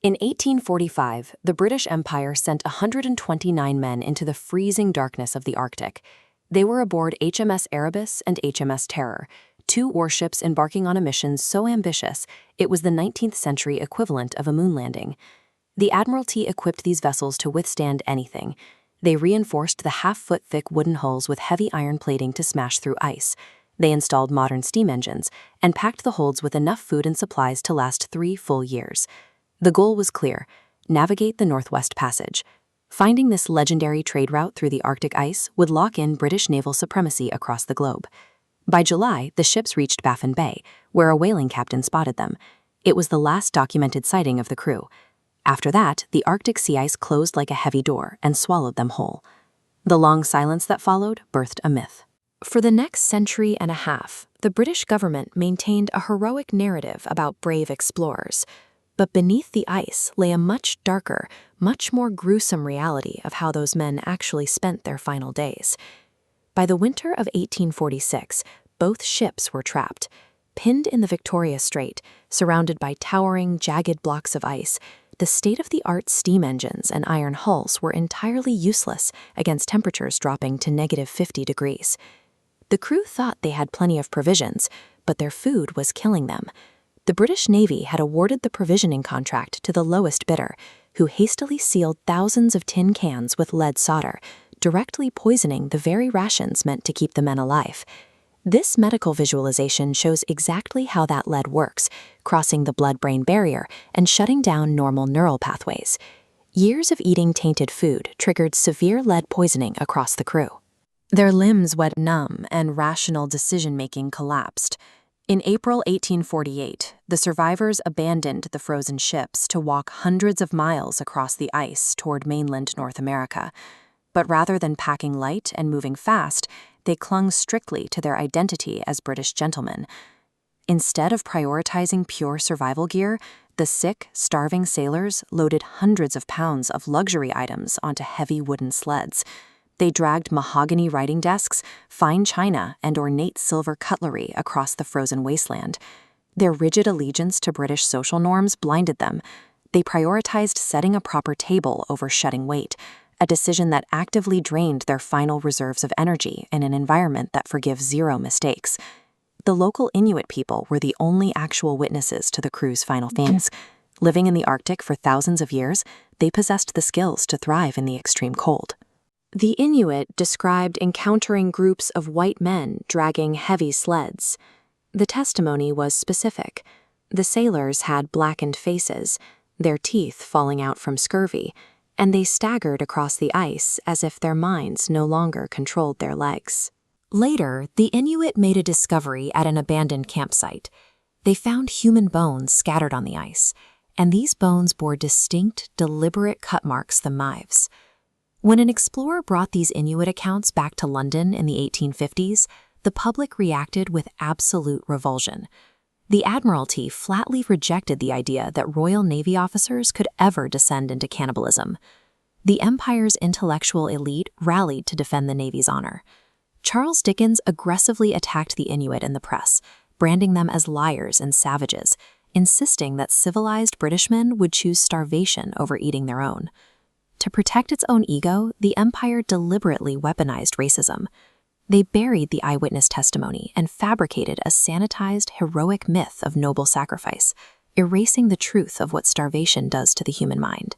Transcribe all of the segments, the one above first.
In 1845, the British Empire sent 129 men into the freezing darkness of the Arctic. They were aboard HMS Erebus and HMS Terror, two warships embarking on a mission so ambitious it was the 19th century equivalent of a moon landing. The Admiralty equipped these vessels to withstand anything. They reinforced the half-foot-thick wooden hulls with heavy iron plating to smash through ice. They installed modern steam engines and packed the holds with enough food and supplies to last 3 full years. The goal was clear: navigate the Northwest Passage. Finding this legendary trade route through the Arctic ice would lock in British naval supremacy across the globe. By July, the ships reached Baffin Bay, where a whaling captain spotted them. It was the last documented sighting of the crew. After that, the Arctic sea ice closed like a heavy door and swallowed them whole. The long silence that followed birthed a myth. For the next century and a half, the British government maintained a heroic narrative about brave explorers. But beneath the ice lay a much darker, much more gruesome reality of how those men actually spent their final days. By the winter of 1846, both ships were trapped. Pinned in the Victoria Strait, surrounded by towering, jagged blocks of ice, the state-of-the-art steam engines and iron hulls were entirely useless against temperatures dropping to -50 degrees. The crew thought they had plenty of provisions, but their food was killing them. The British Navy had awarded the provisioning contract to the lowest bidder, who hastily sealed thousands of tin cans with lead solder, directly poisoning the very rations meant to keep the men alive. This medical visualization shows exactly how that lead works, crossing the blood-brain barrier and shutting down normal neural pathways. Years of eating tainted food triggered severe lead poisoning across the crew. Their limbs went numb and rational decision-making collapsed. In April 1848, the survivors abandoned the frozen ships to walk hundreds of miles across the ice toward mainland North America. But rather than packing light and moving fast, they clung strictly to their identity as British gentlemen. Instead of prioritizing pure survival gear, the sick, starving sailors loaded hundreds of pounds of luxury items onto heavy wooden sleds. They dragged mahogany writing desks, fine china, and ornate silver cutlery across the frozen wasteland. Their rigid allegiance to British social norms blinded them. They prioritized setting a proper table over shedding weight, a decision that actively drained their final reserves of energy in an environment that forgives zero mistakes. The local Inuit people were the only actual witnesses to the crew's final phase. Living in the Arctic for thousands of years, they possessed the skills to thrive in the extreme cold. The Inuit described encountering groups of white men dragging heavy sleds. The testimony was specific. The sailors had blackened faces, their teeth falling out from scurvy, and they staggered across the ice as if their minds no longer controlled their legs. Later, the Inuit made a discovery at an abandoned campsite. They found human bones scattered on the ice, and these bones bore distinct, deliberate cut marks than knives. When an explorer brought these Inuit accounts back to London in the 1850s, the public reacted with absolute revulsion. The Admiralty flatly rejected the idea that Royal Navy officers could ever descend into cannibalism. The Empire's intellectual elite rallied to defend the Navy's honor. Charles Dickens aggressively attacked the Inuit in the press, branding them as liars and savages, insisting that civilized Britishmen would choose starvation over eating their own. To protect its own ego, the Empire deliberately weaponized racism. They buried the eyewitness testimony and fabricated a sanitized, heroic myth of noble sacrifice, erasing the truth of what starvation does to the human mind.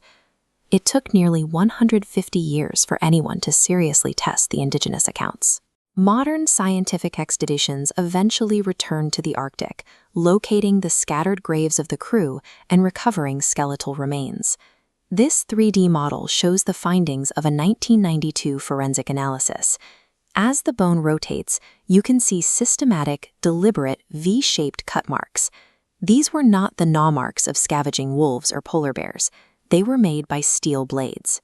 It took nearly 150 years for anyone to seriously test the indigenous accounts. Modern scientific expeditions eventually returned to the Arctic, locating the scattered graves of the crew and recovering skeletal remains. This 3D model shows the findings of a 1992 forensic analysis. As the bone rotates, you can see systematic, deliberate, V-shaped cut marks. These were not the gnaw marks of scavenging wolves or polar bears. They were made by steel blades.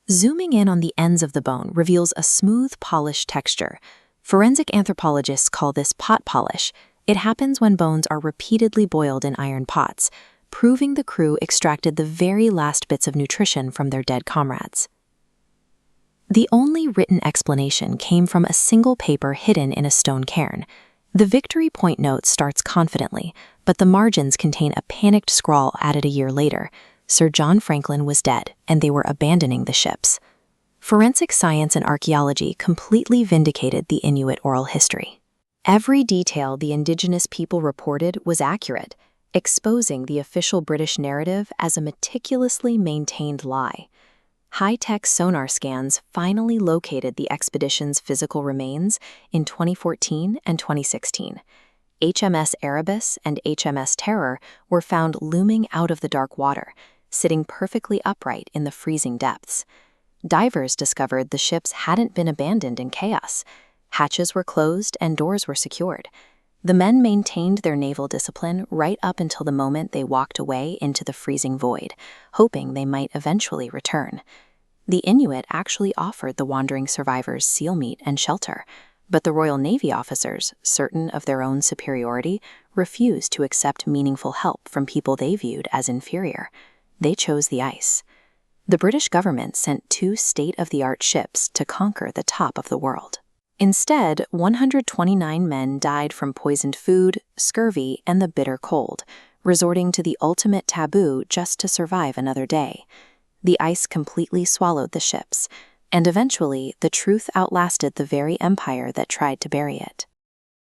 Zooming in on the ends of the bone reveals a smooth, polished texture. Forensic anthropologists call this pot polish. It happens when bones are repeatedly boiled in iron pots, proving the crew extracted the very last bits of nutrition from their dead comrades. The only written explanation came from a single paper hidden in a stone cairn. The Victory Point note starts confidently, but the margins contain a panicked scrawl added a year later. Sir John Franklin was dead, and they were abandoning the ships. Forensic science and archaeology completely vindicated the Inuit oral history. Every detail the indigenous people reported was accurate, exposing the official British narrative as a meticulously maintained lie. High-tech sonar scans finally located the expedition's physical remains in 2014 and 2016. HMS Erebus and HMS Terror were found looming out of the dark water, sitting perfectly upright in the freezing depths. Divers discovered the ships hadn't been abandoned in chaos. Hatches were closed and doors were secured. The men maintained their naval discipline right up until the moment they walked away into the freezing void, hoping they might eventually return. The Inuit actually offered the wandering survivors seal meat and shelter, but the Royal Navy officers, certain of their own superiority, refused to accept meaningful help from people they viewed as inferior. They chose the ice. The British government sent 2 state-of-the-art ships to conquer the top of the world. Instead, 129 men died from poisoned food, scurvy, and the bitter cold, resorting to the ultimate taboo just to survive another day. The ice completely swallowed the ships, and eventually the truth outlasted the very empire that tried to bury it.